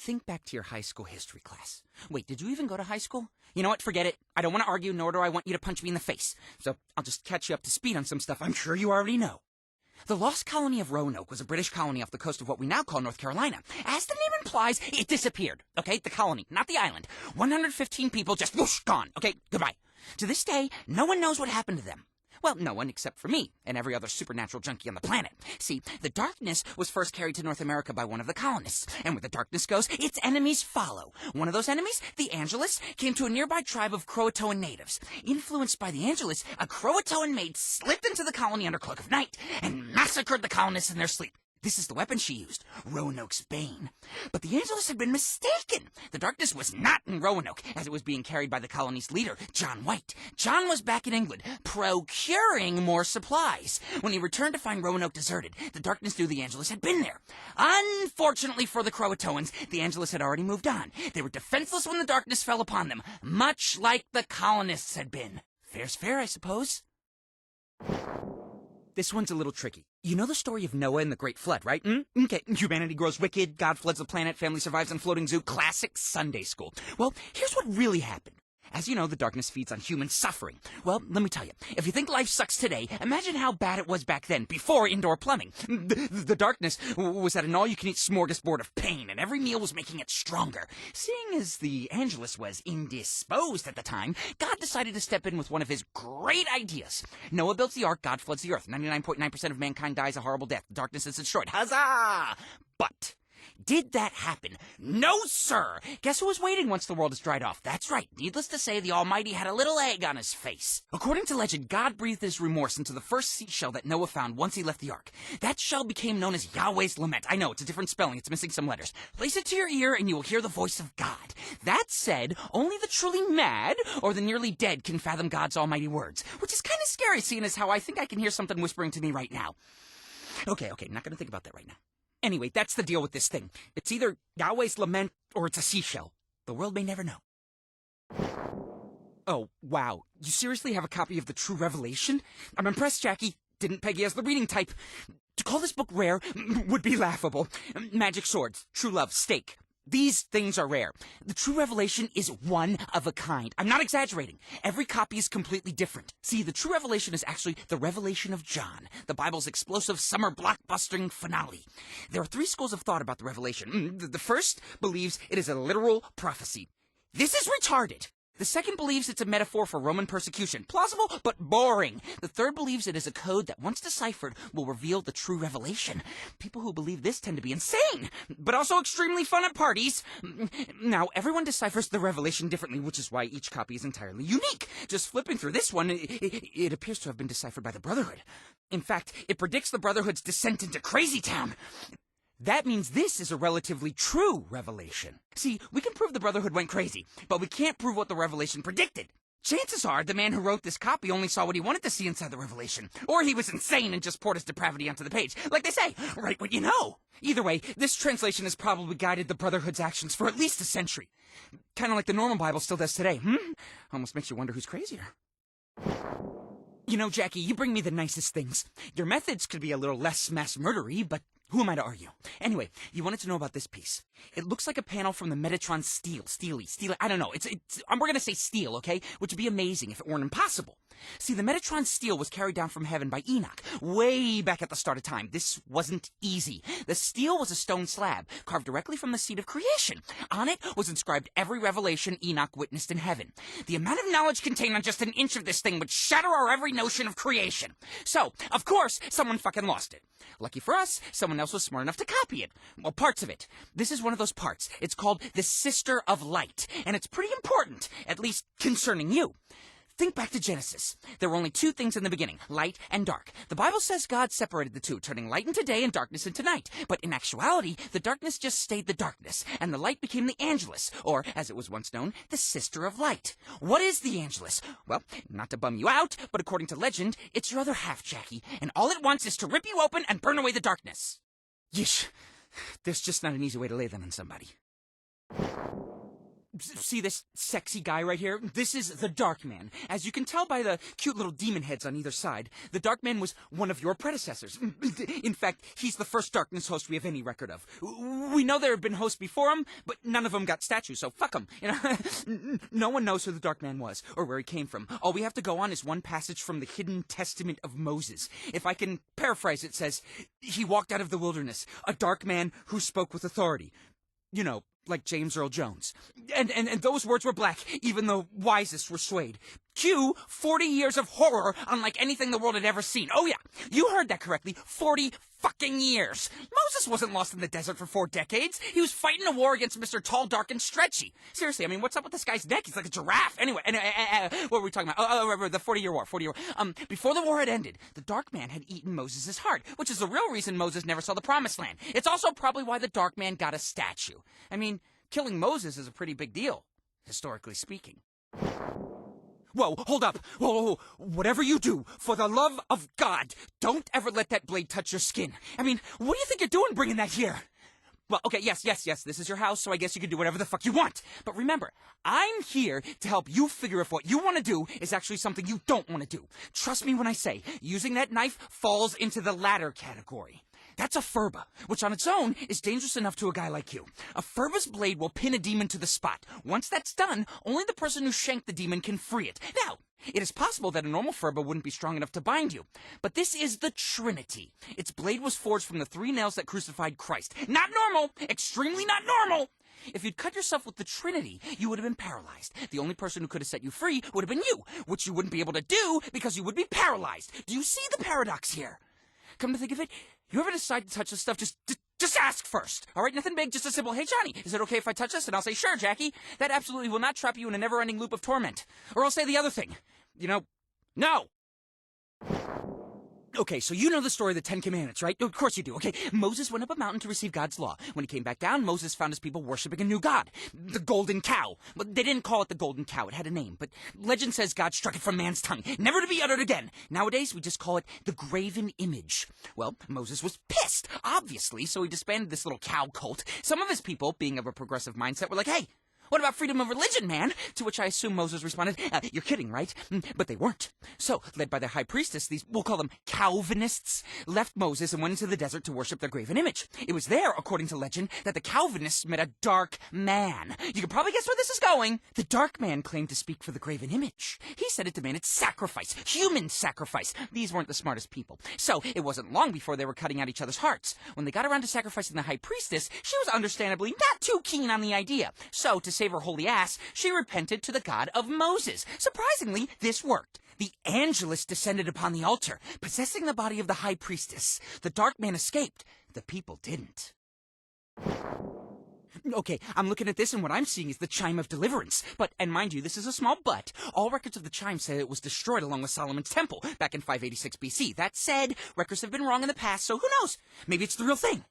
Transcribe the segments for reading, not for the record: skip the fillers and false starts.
Think back to your high school history class. Wait, did you even go to high school? You know what, forget it. I don't want to argue, nor do I want you to punch me in the face. So I'll just catch you up to speed on some stuff I'm sure you already know. The lost colony of Roanoke was a British colony off the coast of what we now call North Carolina. As the name implies, it disappeared. Okay, the colony, not the island. 115 people just whoosh, gone. Okay, goodbye. To this day, no one knows what happened to them. Well, no one except for me and every other supernatural junkie on the planet. See, the darkness was first carried to North America by one of the colonists, and where the darkness goes, its enemies follow. One of those enemies, the Angelus, came to a nearby tribe of Croatoan natives. Influenced by the Angelus, a Croatoan maid slipped into the colony under cloak of night and massacred the colonists in their sleep. This is the weapon she used, Roanoke's Bane. But the Angelus had been mistaken. The darkness was not in Roanoke, as it was being carried by the colony's leader, John White. John was back in England, procuring more supplies. When he returned to find Roanoke deserted, the darkness knew the Angelus had been there. Unfortunately for the Croatoans, the Angelus had already moved on. They were defenseless when the darkness fell upon them, much like the colonists had been. Fair's fair, I suppose. This one's a little tricky. You know the story of Noah and the Great Flood, right? Okay, humanity grows wicked, God floods the planet, family survives on floating zoo, classic Sunday school. Well, here's what really happened. As you know, the darkness feeds on human suffering. Well, let me tell you, if you think life sucks today, imagine how bad it was back then, before indoor plumbing. The darkness was at an all-you-can-eat smorgasbord of pain, and every meal was making it stronger. Seeing as the Angelus was indisposed at the time, God decided to step in with one of his great ideas. Noah builds the ark, God floods the earth. 99.9% of mankind dies a horrible death. The darkness is destroyed. Huzzah! But did that happen? No, sir! Guess who was waiting once the world is dried off? That's right. Needless to say, the Almighty had a little egg on his face. According to legend, God breathed his remorse into the first seashell that Noah found once he left the ark. That shell became known as Yahweh's Lament. I know, it's a different spelling. It's missing some letters. Place it to your ear and you will hear the voice of God. That said, only the truly mad or the nearly dead can fathom God's almighty words, which is kind of scary seeing as how I think I can hear something whispering to me right now. Okay, not gonna think about that right now. Anyway, that's the deal with this thing. It's either Yahweh's Lament or it's a seashell. The world may never know. Oh, wow. You seriously have a copy of the True Revelation? I'm impressed, Jackie. Didn't peg you as the reading type. To call this book rare would be laughable. Magic swords, true love, steak. These things are rare. The True Revelation is one of a kind. I'm not exaggerating. Every copy is completely different. See, the True Revelation is actually the Revelation of John, the Bible's explosive summer blockbustering finale. There are three schools of thought about the Revelation. The first believes it is a literal prophecy. This is retarded. The second believes it's a metaphor for Roman persecution. Plausible, but boring. The third believes it is a code that, once deciphered, will reveal the true revelation. People who believe this tend to be insane, but also extremely fun at parties. Now, everyone deciphers the revelation differently, which is why each copy is entirely unique. Just flipping through this one, it appears to have been deciphered by the Brotherhood. In fact, it predicts the Brotherhood's descent into Crazy Town. That means this is a relatively true revelation. See, we can prove the Brotherhood went crazy, but we can't prove what the revelation predicted. Chances are the man who wrote this copy only saw what he wanted to see inside the revelation. Or he was insane and just poured his depravity onto the page. Like they say, write what you know. Either way, this translation has probably guided the Brotherhood's actions for at least a century. Kind of like the normal Bible still does today, Almost makes you wonder who's crazier. You know, Jackie, you bring me the nicest things. Your methods could be a little less mass murdery, but who am I to argue? Anyway, you wanted to know about this piece. It looks like a panel from the Metatron Steely, I don't know, we're gonna say steel, okay? Which would be amazing if it weren't impossible. See, the Metatron steel was carried down from heaven by Enoch, way back at the start of time. This wasn't easy. The steel was a stone slab, carved directly from the seed of creation. On it was inscribed every revelation Enoch witnessed in heaven. The amount of knowledge contained on just an inch of this thing would shatter our every notion of creation. So, of course, someone fucking lost it. Lucky for us, someone else was smart enough to copy it. Well, parts of it. This is one of those parts. It's called the Sister of Light, and it's pretty important, at least concerning you. Think back to Genesis. There were only two things in the beginning, light and dark. The Bible says God separated the two, turning light into day and darkness into night. But in actuality, the darkness just stayed the darkness, and the light became the Angelus, or, as it was once known, the Sister of Light. What is the Angelus? Well, not to bum you out, but according to legend, it's your other half, Jackie, and all it wants is to rip you open and burn away the darkness. Yeesh. There's just not an easy way to lay that on somebody. See this sexy guy right here? This is the Dark Man. As you can tell by the cute little demon heads on either side, the Dark Man was one of your predecessors. In fact, he's the first Darkness host we have any record of. We know there have been hosts before him, but none of them got statues, so fuck him. You know, no one knows who the Dark Man was or where he came from. All we have to go on is one passage from the Hidden Testament of Moses. If I can paraphrase, it says, "He walked out of the wilderness, a dark man who spoke with authority." You know, like James Earl Jones. And those words were black, even the wisest were swayed. Cue 40 years of horror unlike anything the world had ever seen. Oh yeah, you heard that correctly. 40 fucking years. Moses wasn't lost in the desert for 4 decades. He was fighting a war against Mr. Tall, Dark, and Stretchy. Seriously, I mean, what's up with this guy's neck? He's like a giraffe. Anyway, what were we talking about? Oh, the 40-year war. Before the war had ended, the Dark Man had eaten Moses' heart, which is the real reason Moses never saw the Promised Land. It's also probably why the Dark Man got a statue. I mean, killing Moses is a pretty big deal, historically speaking. Whoa, hold up. Whoa, whatever you do, for the love of God, don't ever let that blade touch your skin. I mean, what do you think you're doing bringing that here? Well, okay, yes, this is your house, so I guess you can do whatever the fuck you want. But remember, I'm here to help you figure if what you want to do is actually something you don't want to do. Trust me when I say, using that knife falls into the latter category. That's a Furba, which on its own is dangerous enough to a guy like you. A Furba's blade will pin a demon to the spot. Once that's done, only the person who shanked the demon can free it. Now, it is possible that a normal Furba wouldn't be strong enough to bind you, but this is the Trinity. Its blade was forged from the 3 nails that crucified Christ. Not normal! Extremely not normal! If you'd cut yourself with the Trinity, you would have been paralyzed. The only person who could have set you free would have been you, which you wouldn't be able to do because you would be paralyzed. Do you see the paradox here? Come to think of it, you ever decide to touch this stuff, just ask first. All right, nothing big, just a simple, "Hey, Johnny, is it okay if I touch this?" And I'll say, "Sure, Jackie." That absolutely will not trap you in a never-ending loop of torment. Or I'll say the other thing. You know, no. Okay, so you know the story of the 10 Commandments, right? Of course you do. Okay, Moses went up a mountain to receive God's law. When he came back down, Moses found his people worshiping a new god, the golden cow. But they didn't call it the golden cow. It had a name, but legend says God struck it from man's tongue, never to be uttered again. Nowadays, we just call it the Graven Image. Well, Moses was pissed, obviously, so he disbanded this little cow cult. Some of his people, being of a progressive mindset, were like, "Hey, what about freedom of religion, man?" To which I assume Moses responded, "You're kidding, right?" But they weren't. So, led by their high priestess, these, we'll call them Calvinists, left Moses and went into the desert to worship their graven image. It was there, according to legend, that the Calvinists met a dark man. You can probably guess where this is going. The dark man claimed to speak for the graven image. He said it demanded sacrifice, human sacrifice. These weren't the smartest people. So, it wasn't long before they were cutting out each other's hearts. When they got around to sacrificing the high priestess, she was understandably not too keen on the idea. So, to save her holy ass, she repented to the God of Moses. Surprisingly, this worked. The Angelus descended upon the altar, possessing the body of the high priestess. The dark man escaped. The people didn't. Okay, I'm looking at this and what I'm seeing is the Chime of Deliverance. But, and mind you, this is a small but, all records of the chime say it was destroyed along with Solomon's temple back in 586 BC. That said, records have been wrong in the past, so who knows? Maybe it's the real thing.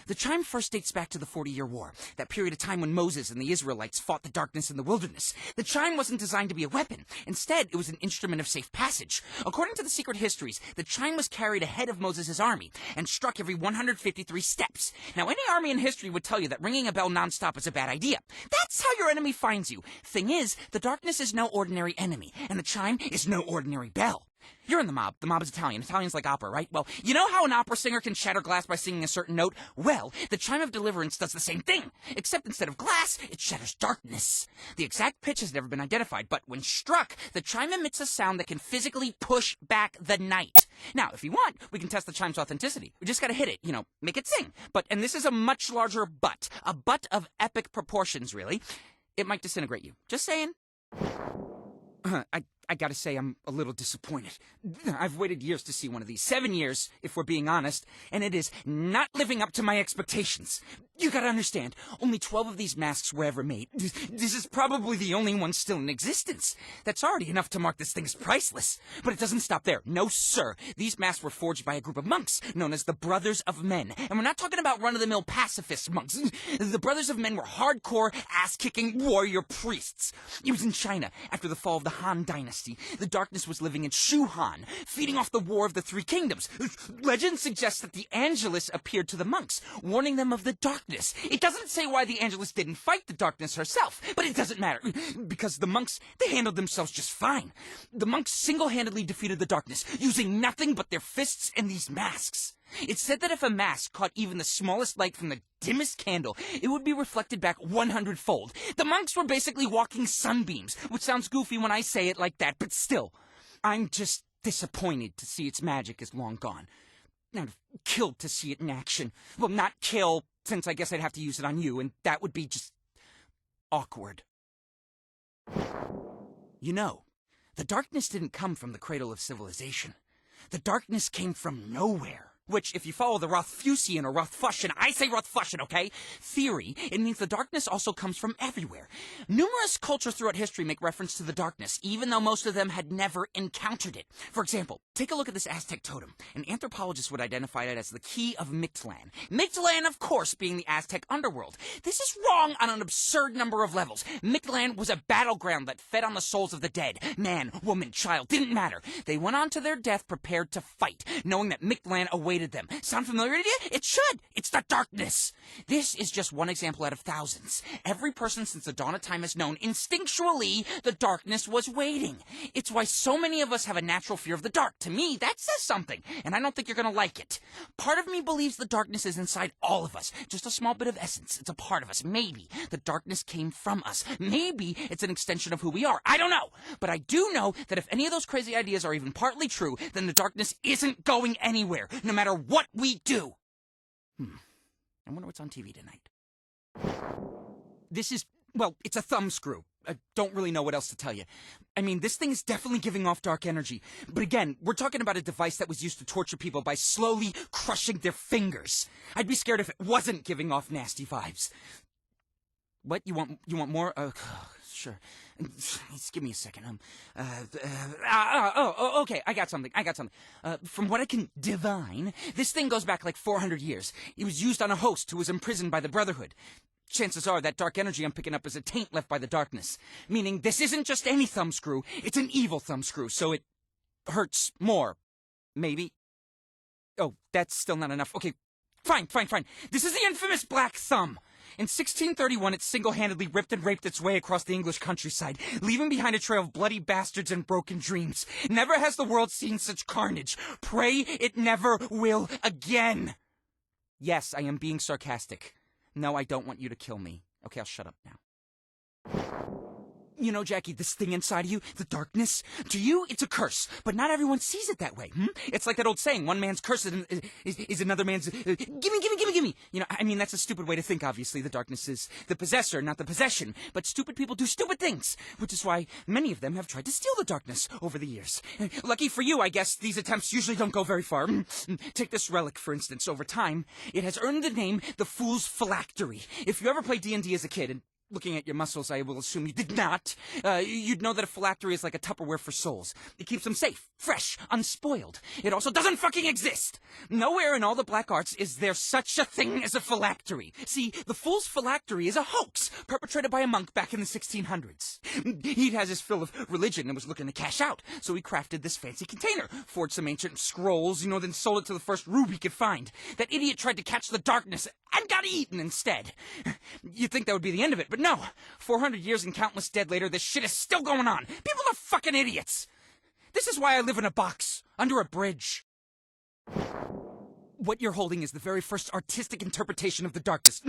The chime first dates back to the 40-year war, that period of time when Moses and the Israelites fought the darkness in the wilderness. The chime wasn't designed to be a weapon. Instead, it was an instrument of safe passage. According to the secret histories, the chime was carried ahead of Moses' army and struck every 153 steps. Now, any army in history would tell you that ringing a bell nonstop is a bad idea. That's how your enemy finds you. Thing is, the darkness is no ordinary enemy, and the chime is no ordinary bell. You're in the mob. The mob is Italian. Italian's like opera, right? Well, you know how an opera singer can shatter glass by singing a certain note? Well, the Chime of Deliverance does the same thing, except instead of glass, it shatters darkness. The exact pitch has never been identified, but when struck, the chime emits a sound that can physically push back the night. Now, if you want, we can test the chime's authenticity. We just gotta hit it, you know, make it sing. And this is a much larger butt. A butt of epic proportions, really. It might disintegrate you. Just saying. I gotta say, I'm a little disappointed. I've waited years to see one of these. 7 years, if we're being honest, and it is not living up to my expectations. You gotta understand, only 12 of these masks were ever made. This is probably the only one still in existence. That's already enough to mark this thing as priceless. But it doesn't stop there. No, sir. These masks were forged by a group of monks, known as the Brothers of Men. And we're not talking about run-of-the-mill pacifist monks. The Brothers of Men were hardcore, ass-kicking warrior priests. It was in China, after the fall of the Han Dynasty. dynasty, the darkness was living in Shuhan, feeding off the War of the Three Kingdoms. Legend suggests that the Angelus appeared to the monks, warning them of the darkness. It doesn't say why the Angelus didn't fight the darkness herself, but it doesn't matter, because the monks, they handled themselves just fine. The monks single-handedly defeated the darkness, using nothing but their fists and these masks. It's said that if a mask caught even the smallest light from the dimmest candle, it would be reflected back 100-fold. The monks were basically walking sunbeams, which sounds goofy when I say it like that, but still, I'm just disappointed to see its magic is long gone. I'd have killed to see it in action. Well, not kill, since I guess I'd have to use it on you, and that would be just awkward. You know, the darkness didn't come from the cradle of civilization. The darkness came from nowhere. Which, if you follow the Rothfusian or Rothfusian, I say Rothfusian, okay? Theory, it means the darkness also comes from everywhere. Numerous cultures throughout history make reference to the darkness, even though most of them had never encountered it. For example, take a look at this Aztec totem. An anthropologist would identify it as the Key of Mictlan. Mictlan, of course, being the Aztec underworld. This is wrong on an absurd number of levels. Mictlan was a battleground that fed on the souls of the dead. Man, woman, child, didn't matter. They went on to their death prepared to fight, knowing that Mictlan awaited them. Sound familiar to you? It should! It's the darkness! This is just one example out of thousands. Every person since the dawn of time has known, instinctually, the darkness was waiting. It's why so many of us have a natural fear of the dark. To me, that says something, and I don't think you're gonna like it. Part of me believes the darkness is inside all of us. Just a small bit of essence. It's a part of us. Maybe the darkness came from us. Maybe it's an extension of who we are. I don't know. But I do know that if any of those crazy ideas are even partly true, then the darkness isn't going anywhere, no matter what we do. I wonder what's on TV tonight. This is, well, it's a thumbscrew. I don't really know what else to tell you. I mean, this thing is definitely giving off dark energy. But again, we're talking about a device that was used to torture people by slowly crushing their fingers. I'd be scared if it wasn't giving off nasty vibes. What? You want more? Sure. Just give me a second. Okay, I got something. From what I can divine, this thing goes back like 400 years. It was used on a host who was imprisoned by the Brotherhood. Chances are that dark energy I'm picking up is a taint left by the darkness. Meaning this isn't just any thumbscrew, it's an evil thumbscrew, so it hurts more. Maybe? Oh, that's still not enough. Okay, fine. This is the infamous Black Thumb. In 1631, it single-handedly ripped and raped its way across the English countryside, leaving behind a trail of bloody bastards and broken dreams. Never has the world seen such carnage. Pray it never will again. Yes, I am being sarcastic. No, I don't want you to kill me. Okay, I'll shut up now. You know, Jackie, this thing inside of you, the darkness, to you, it's a curse. But not everyone sees it that way. It's like that old saying, one man's curse is another man's, gimme. You know, I mean, that's a stupid way to think, obviously. The darkness is the possessor, not the possession. But stupid people do stupid things, which is why many of them have tried to steal the darkness over the years. Lucky for you, I guess, these attempts usually don't go very far. Take this relic, for instance. Over time, it has earned the name the Fool's Phylactery. If you ever played D&D as a kid, and looking at your muscles, I will assume you did not. You'd know that a phylactery is like a Tupperware for souls. It keeps them safe, fresh, unspoiled. It also doesn't fucking exist. Nowhere in all the black arts is there such a thing as a phylactery. See, the Fool's Phylactery is a hoax perpetrated by a monk back in the 1600s. He has his fill of religion and was looking to cash out, so he crafted this fancy container, forged some ancient scrolls, then sold it to the first rube he could find. That idiot tried to catch the darkness and got eaten instead. You'd think that would be the end of it, but no. 400 years and countless dead later, this shit is still going on. People are fucking idiots. This is why I live in a box, under a bridge. What you're holding is the very first artistic interpretation of the darkness.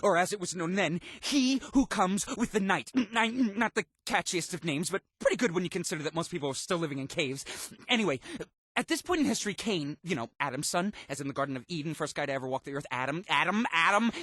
Or as it was known then, he who comes with the night. Not the catchiest of names, but pretty good when you consider that most people are still living in caves. Anyway, at this point in history, Cain, Adam's son, as in the Garden of Eden, first guy to ever walk the earth, Adam,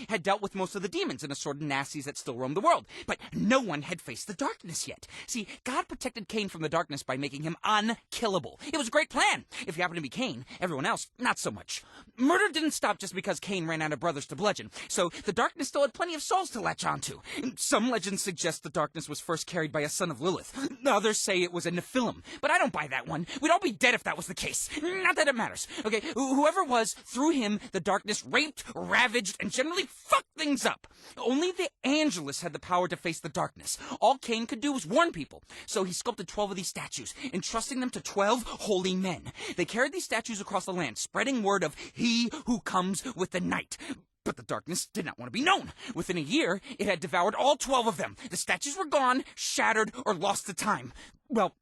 had dealt with most of the demons and assorted nasties that still roam the world. But no one had faced the darkness yet. See, God protected Cain from the darkness by making him unkillable. It was a great plan. If you happen to be Cain, everyone else, not so much. Murder didn't stop just because Cain ran out of brothers to bludgeon, so the darkness still had plenty of souls to latch onto. Some legends suggest the darkness was first carried by a son of Lilith. Others say it was a Nephilim, but I don't buy that one. We'd all be dead if that was the case. case. Not that it matters. Okay, whoever it was, through him, the darkness raped, ravaged, and generally fucked things up. Only the Angelus had the power to face the darkness. All Cain could do was warn people. So he sculpted 12 of these statues, entrusting them to 12 holy men. They carried these statues across the land, spreading word of he who comes with the night. But the darkness did not want to be known. Within a year, it had devoured all 12 of them. The statues were gone, shattered, or lost to time. Well,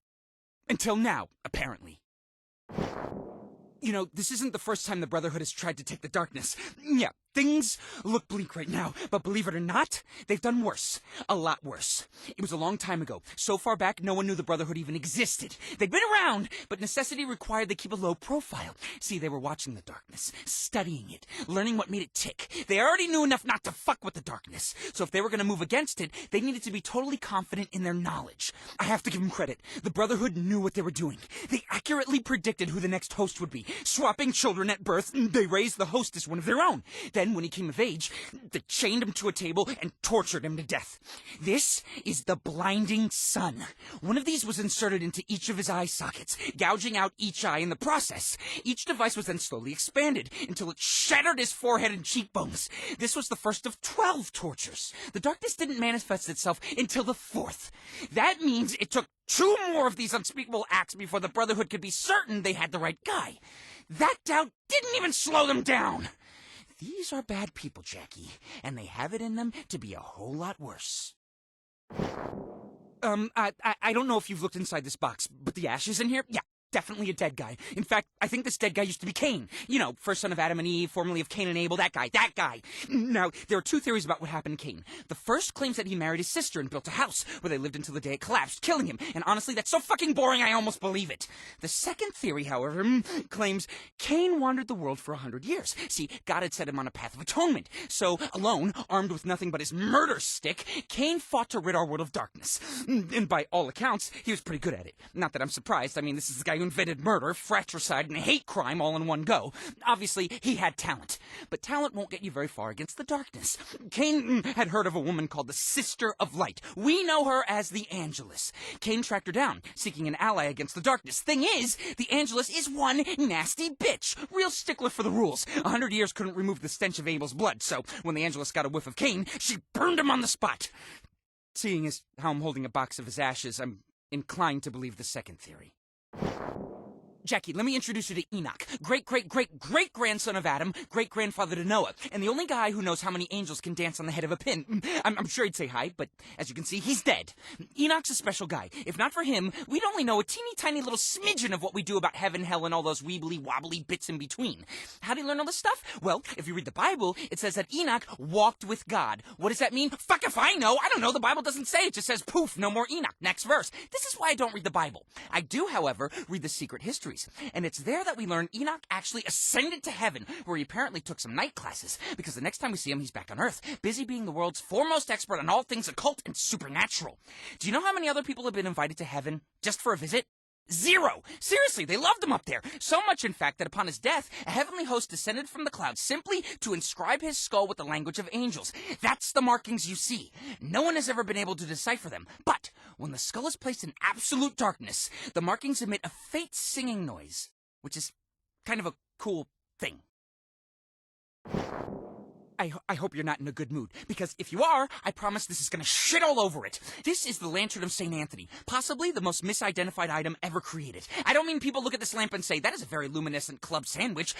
until now, apparently. You know, this isn't the first time the Brotherhood has tried to take the darkness. Yeah, things look bleak right now, but believe it or not, they've done worse. A lot worse. It was a long time ago. So far back, no one knew the Brotherhood even existed. They'd been around, but necessity required they keep a low profile. See, they were watching the darkness, studying it, learning what made it tick. They already knew enough not to fuck with the darkness. So if they were going to move against it, they needed to be totally confident in their knowledge. I have to give them credit. The Brotherhood knew what they were doing. They accurately predicted who the next host would be. Swapping children at birth, they raised the host as one of their own. Then, when he came of age, they chained him to a table and tortured him to death. This is the blinding sun. One of these was inserted into each of his eye sockets, gouging out each eye in the process. Each device was then slowly expanded until it shattered his forehead and cheekbones. This was the first of 12 tortures. The darkness didn't manifest itself until the 4th. That means it took 2 more of these unspeakable acts before the Brotherhood could be certain they had the right guy. That doubt didn't even slow them down. These are bad people, Jackie, and they have it in them to be a whole lot worse. I don't know if you've looked inside this box, but the ashes in here? Yeah. Definitely a dead guy. In fact, I think this dead guy used to be Cain. You know, first son of Adam and Eve, formerly of Cain and Abel, that guy. Now, there are 2 theories about what happened to Cain. The first claims that he married his sister and built a house, where they lived until the day it collapsed, killing him. And honestly, that's so fucking boring I almost believe it. The second theory, however, claims Cain wandered the world for 100 years. See, God had set him on a path of atonement. So, alone, armed with nothing but his murder stick, Cain fought to rid our world of darkness. And by all accounts, he was pretty good at it. Not that I'm surprised. I mean, this is the guy who invented murder, fratricide, and hate crime all in one go. Obviously, he had talent. But talent won't get you very far against the darkness. Cain had heard of a woman called the Sister of Light. We know her as the Angelus. Cain tracked her down, seeking an ally against the darkness. Thing is, the Angelus is one nasty bitch. Real stickler for the rules. 100 years couldn't remove the stench of Abel's blood, so when the Angelus got a whiff of Cain, she burned him on the spot. Seeing as how I'm holding a box of his ashes, I'm inclined to believe the second theory. Jackie, let me introduce you to Enoch, great-great-great-great-grandson of Adam, great-grandfather to Noah, and the only guy who knows how many angels can dance on the head of a pin. I'm sure he'd say hi, but as you can see, he's dead. Enoch's a special guy. If not for him, we'd only know a teeny-tiny little smidgen of what we do about heaven, hell, and all those weebly-wobbly bits in between. How did he learn all this stuff? Well, if you read the Bible, it says that Enoch walked with God. What does that mean? Fuck if I know! I don't know, the Bible doesn't say. It just says, poof, no more Enoch. Next verse. This is why I don't read the Bible. I do, however, read the secret history. And it's there that we learn Enoch actually ascended to heaven, where he apparently took some night classes, because the next time we see him, he's back on Earth, busy being the world's foremost expert on all things occult and supernatural. Do you know how many other people have been invited to heaven just for a visit? 0! Seriously, they loved him up there. So much, in fact, that upon his death, a heavenly host descended from the clouds simply to inscribe his skull with the language of angels. That's the markings you see. No one has ever been able to decipher them. But when the skull is placed in absolute darkness, the markings emit a faint singing noise, which is kind of a cool thing. I hope you're not in a good mood, because if you are, I promise this is gonna shit all over it. This is the Lantern of St. Anthony, possibly the most misidentified item ever created. I don't mean people look at this lamp and say, that is a very luminescent club sandwich.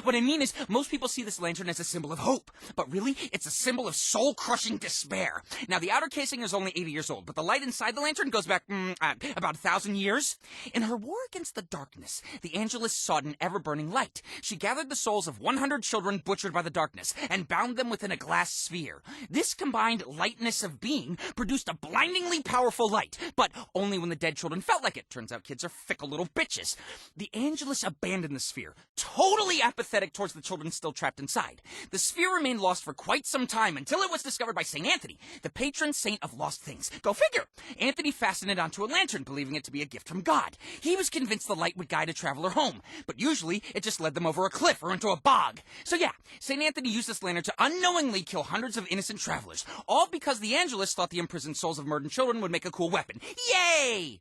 What I mean is, most people see this lantern as a symbol of hope, but really, it's a symbol of soul-crushing despair. Now, the outer casing is only 80 years old, but the light inside the lantern goes back, about 1,000 years. In her war against the darkness, the Angelus sought an ever-burning light. She gathered the souls of 100 children butchered by the darkness, and bound them within a glass sphere. This combined lightness of being produced a blindingly powerful light, but only when the dead children felt like it. Turns out kids are fickle little bitches. The Angelus abandoned the sphere, totally apathetic towards the children still trapped inside. The sphere remained lost for quite some time until it was discovered by St. Anthony, the patron saint of lost things. Go figure! Anthony fastened it onto a lantern, believing it to be a gift from God. He was convinced the light would guide a traveler home, but usually it just led them over a cliff or into a bog. So yeah, St. Anthony used this lantern to unknowingly kill hundreds of innocent travelers, all because the Angelus thought the imprisoned souls of murdered children would make a cool weapon. Yay!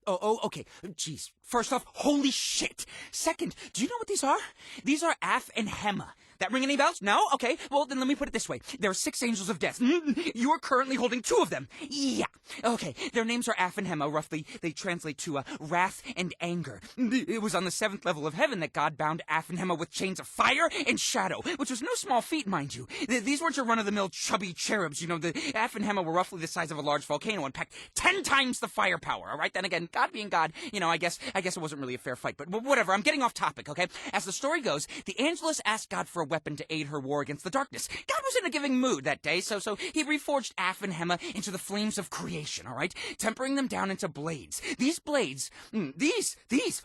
Okay. Jeez. First off, holy shit. Second, do you know what these are? These are Af and Hema. That ring any bells? No? Okay. Well, then let me put it this way. There are 6 angels of death. You are currently holding 2 of them. Yeah. Okay. Their names are Af and Hema. Roughly, they translate to wrath and anger. It was on the 7th level of heaven that God bound Af and Hema with chains of fire and shadow, which was no small feat, mind you. These weren't your run-of-the-mill chubby cherubs. You know, the Af and Hema were roughly the size of a large volcano and packed 10 times the firepower. All right. Then again, God being God, you know, I guess it wasn't really a fair fight. But whatever. I'm getting off topic. Okay. As the story goes, the Angelus asked God for a weapon to aid her war against the darkness. God was in a giving mood that day, so he reforged Af and Hema into the flames of creation, all right? Tempering them down into blades. These blades, these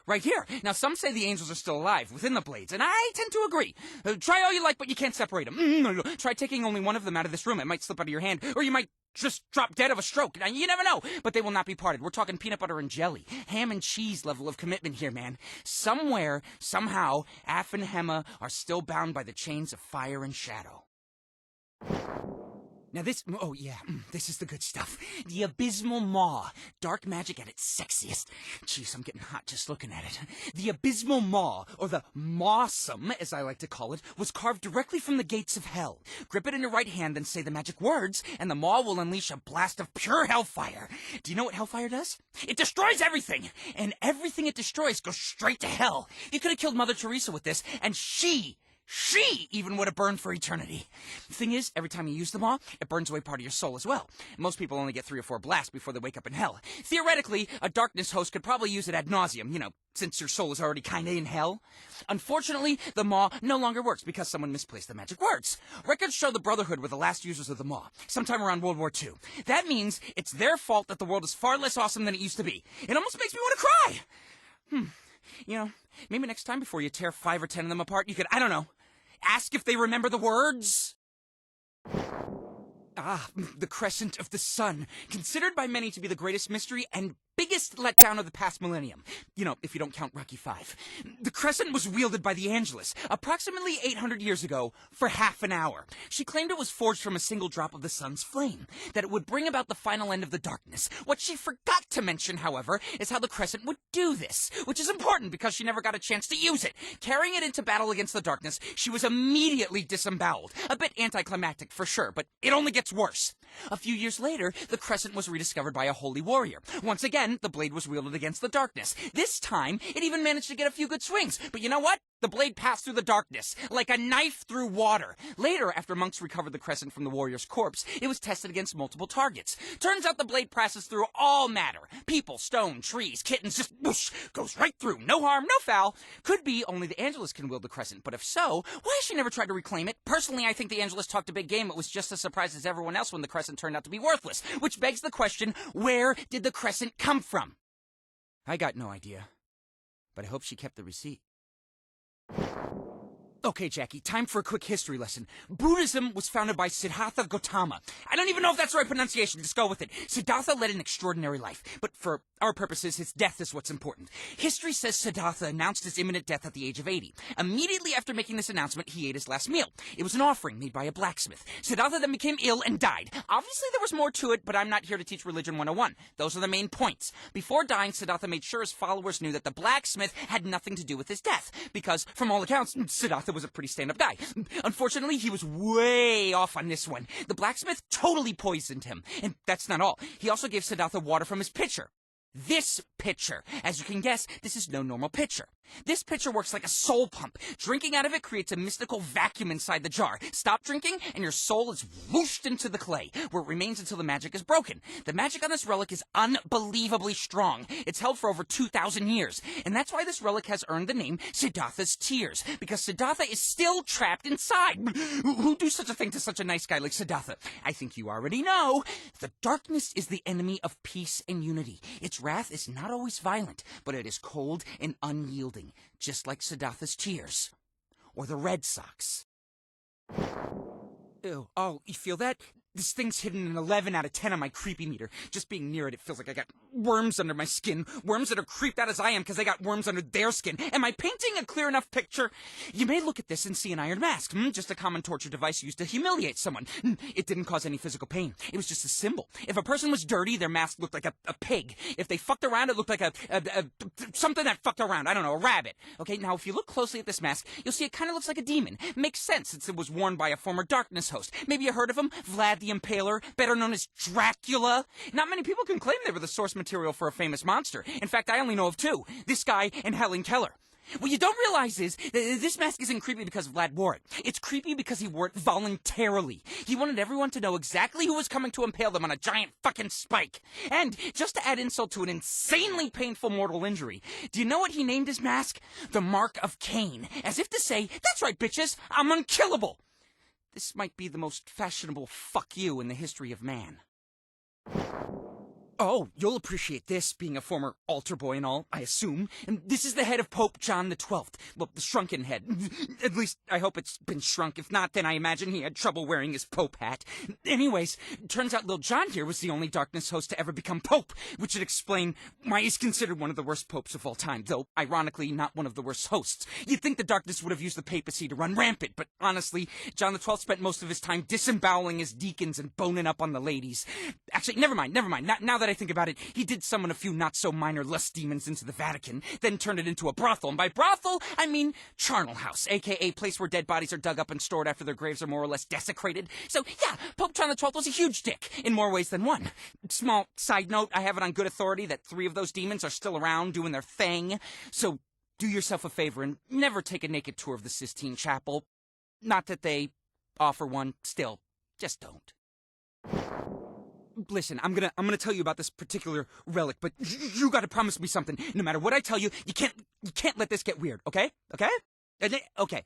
right here. Now, some say the angels are still alive within the blades, and I tend to agree. Try all you like, but you can't separate them. Try taking only one of them out of this room. It might slip out of your hand, or you might just drop dead of a stroke. Now, you never know, but they will not be parted. We're talking peanut butter and jelly. Ham and cheese level of commitment here, man. Somewhere, somehow, Af and Hema are still bound by the chains of fire and shadow. Now this is the good stuff. The Abysmal Maw. Dark magic at its sexiest. Jeez, I'm getting hot just looking at it. The Abysmal Maw, or the Mawsome, as I like to call it, was carved directly from the gates of hell. Grip it in your right hand and say the magic words, and the Maw will unleash a blast of pure hellfire. Do you know what hellfire does? It destroys everything! And everything it destroys goes straight to hell. You could have killed Mother Teresa with this, and she even would have burned for eternity. The thing is, every time you use the Maw, it burns away part of your soul as well. Most people only get 3 or 4 blasts before they wake up in hell. Theoretically, a darkness host could probably use it ad nauseum, you know, since your soul is already kinda in hell. Unfortunately, the Maw no longer works because someone misplaced the magic words. Records show the Brotherhood were the last users of the Maw, sometime around World War II. That means it's their fault that the world is far less awesome than it used to be. It almost makes me want to cry! You know, maybe next time before you tear 5 or 10 of them apart, you could, I don't know, ask if they remember the words? The crescent of the sun, considered by many to be the greatest mystery and biggest letdown of the past millennium. You know, if you don't count Rocky V. The crescent was wielded by the Angelus, approximately 800 years ago, for half an hour. She claimed it was forged from a single drop of the sun's flame, that it would bring about the final end of the darkness. What she forgot to mention, however, is how the crescent would do this, which is important because she never got a chance to use it. Carrying it into battle against the darkness, she was immediately disemboweled. A bit anticlimactic for sure, but it only gets worse. A few years later, the crescent was rediscovered by a holy warrior. Once again, the blade was wielded against the darkness. This time, it even managed to get a few good swings. But you know what? The blade passed through the darkness, like a knife through water. Later, after monks recovered the crescent from the warrior's corpse, it was tested against multiple targets. Turns out the blade passes through all matter. People, stone, trees, kittens, just whoosh, goes right through. No harm, no foul. Could be only the Angelus can wield the crescent, but if so, why has she never tried to reclaim it? Personally, I think the Angelus talked a big game. It was just as surprised as everyone else when the crescent turned out to be worthless. Which begs the question, where did the crescent come from? I got no idea, but I hope she kept the receipt. Okay, Jackie, time for a quick history lesson. Buddhism was founded by Siddhartha Gautama. I don't even know if that's the right pronunciation, just go with it. Siddhartha led an extraordinary life, but for our purposes, his death is what's important. History says Siddhartha announced his imminent death at the age of 80. Immediately after making this announcement, he ate his last meal. It was an offering made by a blacksmith. Siddhartha then became ill and died. Obviously, there was more to it, but I'm not here to teach Religion 101. Those are the main points. Before dying, Siddhartha made sure his followers knew that the blacksmith had nothing to do with his death, because, from all accounts, Siddhartha was a pretty stand-up guy. Unfortunately, he was way off on this one. The blacksmith totally poisoned him. And that's not all. He also gave Siddhartha water from his pitcher. This pitcher. As you can guess, this is no normal pitcher. This pitcher works like a soul pump. Drinking out of it creates a mystical vacuum inside the jar. Stop drinking, and your soul is whooshed into the clay, where it remains until the magic is broken. The magic on this relic is unbelievably strong. It's held for over 2,000 years, and that's why this relic has earned the name Siddhartha's Tears, because Siddhartha is still trapped inside. Who'd do such a thing to such a nice guy like Siddhartha? I think you already know. The darkness is the enemy of peace and unity. Its wrath is not always violent, but it is cold and unyielding. Just like Siddhartha's tears. Or the Red Sox. Ew. Oh, you feel that? This thing's hitting an 11 out of 10 on my creepy meter. Just being near it feels like I got worms under my skin. Worms that are creeped out as I am because they got worms under their skin. Am I painting a clear enough picture? You may look at this and see an iron mask. Just a common torture device used to humiliate someone. It didn't cause any physical pain. It was just a symbol. If a person was dirty, their mask looked like a pig. If they fucked around, it looked like something that fucked around. I don't know, a rabbit. Okay, now if you look closely at this mask, you'll see it kind of looks like a demon. Makes sense since it was worn by a former darkness host. Maybe you heard of him? Vlad the Impaler, better known as Dracula. Not many people can claim they were the source material for a famous monster. In fact, I only know of two. This guy and Helen Keller. What you don't realize is that this mask isn't creepy because Vlad wore it. It's creepy because he wore it voluntarily. He wanted everyone to know exactly who was coming to impale them on a giant fucking spike. And just to add insult to an insanely painful mortal injury, do you know what he named his mask? The Mark of Cain. As if to say, that's right, bitches, I'm unkillable. This might be the most fashionable fuck you in the history of man. Oh, you'll appreciate this, being a former altar boy and all, I assume. And this is the head of Pope John XII. Well, the shrunken head. At least, I hope it's been shrunk. If not, then I imagine he had trouble wearing his Pope hat. Anyways, turns out Lil John here was the only darkness host to ever become Pope, which would explain why he's considered one of the worst popes of all time, though, ironically, not one of the worst hosts. You'd think the darkness would have used the papacy to run rampant, but honestly, John XII spent most of his time disemboweling his deacons and boning up on the ladies. Actually, never mind. Now that I think about it, he did summon a few not-so-minor lust demons into the Vatican, then turned it into a brothel, and by brothel, I mean charnel house, aka place where dead bodies are dug up and stored after their graves are more or less desecrated. So, yeah, Pope John XII was a huge dick, in more ways than one. Small side note, I have it on good authority that 3 of those demons are still around doing their thing, so do yourself a favor and never take a naked tour of the Sistine Chapel. Not that they offer one, still, just don't. Listen, I'm gonna tell you about this particular relic, but you gotta promise me something. No matter what I tell you, you can't let this get weird, okay? Okay? Okay.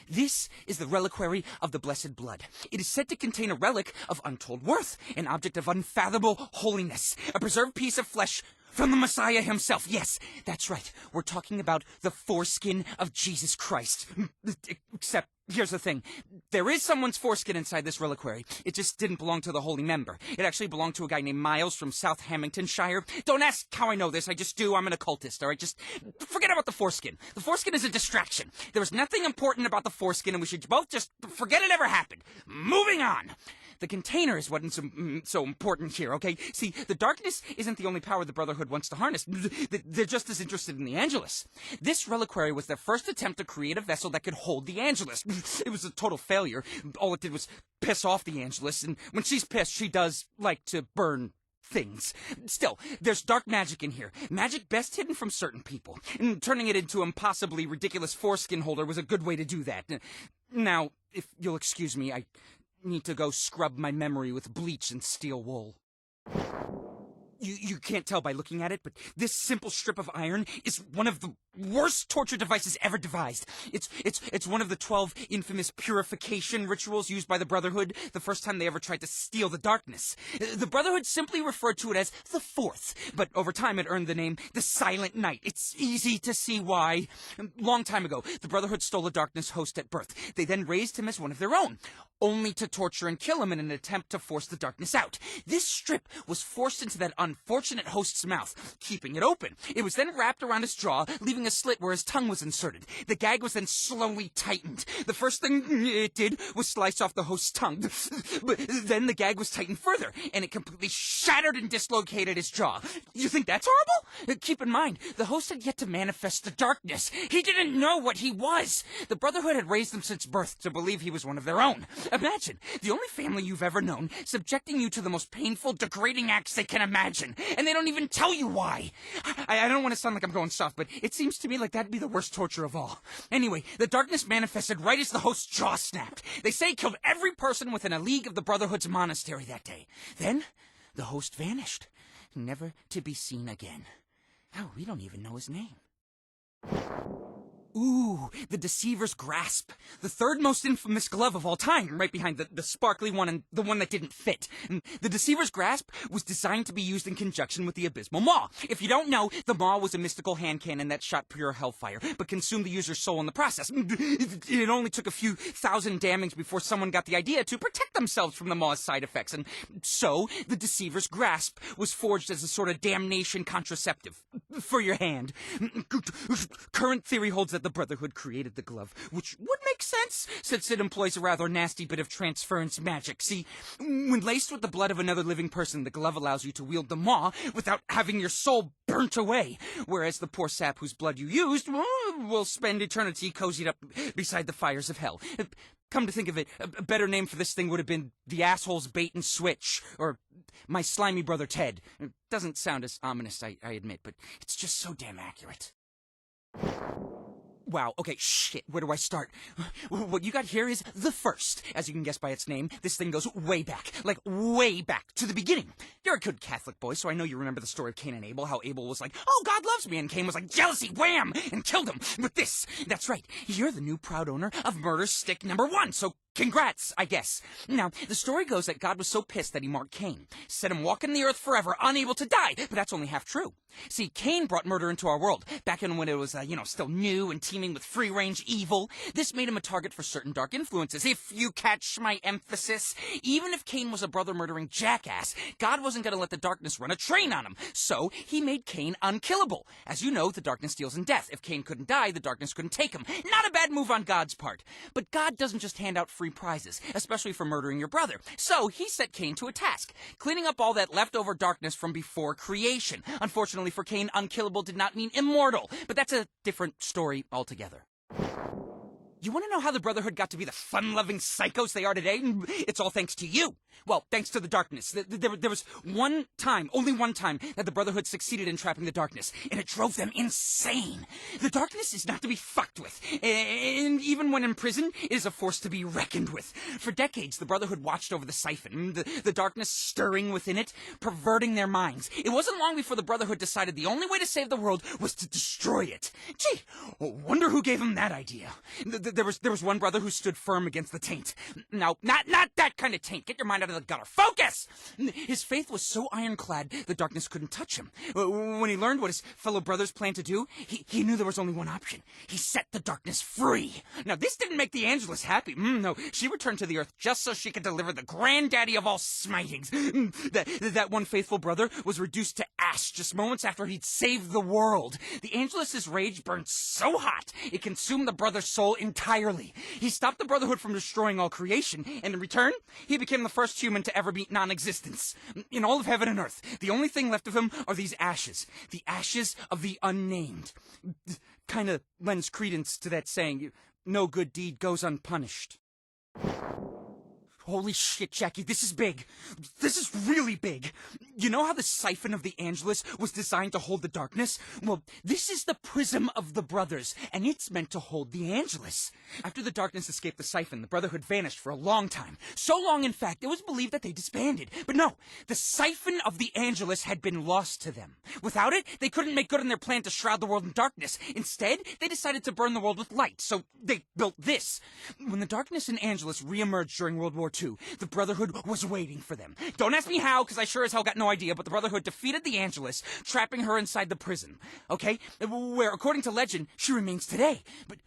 This is the reliquary of the Blessed Blood. It is said to contain a relic of untold worth, an object of unfathomable holiness, a preserved piece of flesh from the Messiah himself. Yes, that's right. We're talking about the foreskin of Jesus Christ. Except, here's the thing. There is someone's foreskin inside this reliquary. It just didn't belong to the holy member. It actually belonged to a guy named Miles from South Hamiltonshire. Don't ask how I know this. I just do. I'm an occultist, all right? Just forget about the foreskin. The foreskin is a distraction. There was nothing important about the foreskin, and we should both just forget it ever happened. Moving on. The container is what is so important here, okay? See, the darkness isn't the only power the Brotherhood wants to harness. They're just as interested in the Angelus. This reliquary was their first attempt to create a vessel that could hold the Angelus. It was a total failure. All it did was piss off the Angelus, and when she's pissed, she does like to burn things. Still, there's dark magic in here. Magic best hidden from certain people. And turning it into an impossibly ridiculous foreskin holder was a good way to do that. Now, if you'll excuse me, I need to go scrub my memory with bleach and steel wool. You can't tell by looking at it, but this simple strip of iron is one of the worst torture devices ever devised. It's one of the 12 infamous purification rituals used by the Brotherhood the first time they ever tried to steal the darkness. The Brotherhood simply referred to it as the Fourth, but over time it earned the name the Silent Night. It's easy to see why. Long time ago, the Brotherhood stole a darkness host at birth. They then raised him as one of their own, only to torture and kill him in an attempt to force the darkness out. This strip was forced into that unfortunate host's mouth, keeping it open. It was then wrapped around his jaw, leaving a slit where his tongue was inserted. The gag was then slowly tightened. The first thing it did was slice off the host's tongue. But then the gag was tightened further, and it completely shattered and dislocated his jaw. You think that's horrible? Keep in mind, the host had yet to manifest the darkness. He didn't know what he was. The Brotherhood had raised him since birth to believe he was one of their own. Imagine, the only family you've ever known, subjecting you to the most painful, degrading acts they can imagine, and they don't even tell you why. I don't want to sound like I'm going soft, but it seems to me like that'd be the worst torture of all. Anyway, the darkness manifested right as the host's jaw snapped. They say it killed every person within a league of the Brotherhood's monastery that day. Then, the host vanished, never to be seen again. Oh, we don't even know his name. Ooh, the Deceiver's Grasp. The third most infamous glove of all time, right behind the sparkly one and the one that didn't fit. The Deceiver's Grasp was designed to be used in conjunction with the Abysmal Maw. If you don't know, the Maw was a mystical hand cannon that shot pure hellfire, but consumed the user's soul in the process. It only took a few thousand damage before someone got the idea to protect themselves from the Maw's side effects, and so the Deceiver's Grasp was forged as a sort of damnation contraceptive for your hand. Current theory holds that the Brotherhood created the glove, which would make sense, since it employs a rather nasty bit of transference magic. See, when laced with the blood of another living person, the glove allows you to wield the Maw without having your soul burnt away, whereas the poor sap whose blood you used will spend eternity cozied up beside the fires of hell. Come to think of it, a better name for this thing would have been the Asshole's Bait and Switch, or My Slimy Brother Ted. It doesn't sound as ominous, I admit, but it's just so damn accurate. Wow, okay, shit, where do I start? What you got here is the first. As you can guess by its name, this thing goes way back, like way back, to the beginning. You're a good Catholic boy, so I know you remember the story of Cain and Abel, how Abel was like, oh, God loves me, and Cain was like, jealousy, wham, and killed him. But this, that's right, you're the new proud owner of murder stick number 1, so congrats, I guess. Now, the story goes that God was so pissed that he marked Cain, set him walking the earth forever, unable to die, but that's only half true. See, Cain brought murder into our world, back in when it was, still new and teeming with free-range evil. This made him a target for certain dark influences, if you catch my emphasis. Even if Cain was a brother-murdering jackass, God wasn't going to let the darkness run a train on him, so he made Cain unkillable. As you know, the darkness deals in death. If Cain couldn't die, the darkness couldn't take him. Not a bad move on God's part. But God doesn't just hand out free prizes, especially for murdering your brother. So he set Cain to a task, cleaning up all that leftover darkness from before creation. Unfortunately for Cain, unkillable did not mean immortal, but that's a different story altogether. You want to know how the Brotherhood got to be the fun-loving psychos they are today? It's all thanks to you. Well, thanks to the darkness. There was one time, only one time, that the Brotherhood succeeded in trapping the darkness, and it drove them insane. The darkness is not to be fucked with, and even when in prison, it is a force to be reckoned with. For decades, the Brotherhood watched over the siphon, the darkness stirring within it, perverting their minds. It wasn't long before the Brotherhood decided the only way to save the world was to destroy it. Gee, wonder who gave them that idea. There was one brother who stood firm against the taint. Now, not that kind of taint. Get your mind out of the gutter. Focus! His faith was so ironclad, the darkness couldn't touch him. When he learned what his fellow brothers planned to do, he knew there was only one option. He set the darkness free. Now, this didn't make the Angelus happy. No, she returned to the earth just so she could deliver the granddaddy of all smitings. That one faithful brother was reduced to ash just moments after he'd saved the world. The Angelus's rage burned so hot, it consumed the brother's soul entirely. He stopped the Brotherhood from destroying all creation, and in return, he became the first human to ever beat non-existence. In all of heaven and earth, the only thing left of him are these ashes. The ashes of the unnamed. Kinda lends credence to that saying, no good deed goes unpunished. Holy shit, Jackie, this is big. This is really big. You know how the siphon of the Angelus was designed to hold the darkness? Well, this is the prism of the brothers, and it's meant to hold the Angelus. After the darkness escaped the siphon, the Brotherhood vanished for a long time. So long, in fact, it was believed that they disbanded. But no, the siphon of the Angelus had been lost to them. Without it, they couldn't make good on their plan to shroud the world in darkness. Instead, they decided to burn the world with light, so they built this. When the darkness and Angelus re-emerged during World War II, the Brotherhood was waiting for them. Don't ask me how, because I sure as hell got no idea, but the Brotherhood defeated the Angelus, trapping her inside the prison. Okay? Where, according to legend, she remains today. But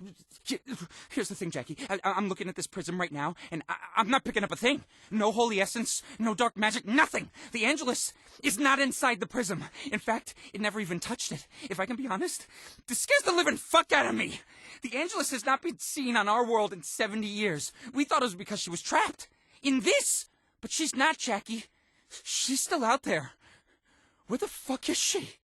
here's the thing, Jackie. I'm looking at this prism right now, and I'm not picking up a thing. No holy essence, no dark magic, nothing. The Angelus is not inside the prism. In fact, it never even touched it. If I can be honest, this scares the living fuck out of me. The Angelus has not been seen on our world in 70 years. We thought it was because she was trapped in this, but she's not, Jackie. She's still out there. Where the fuck is she?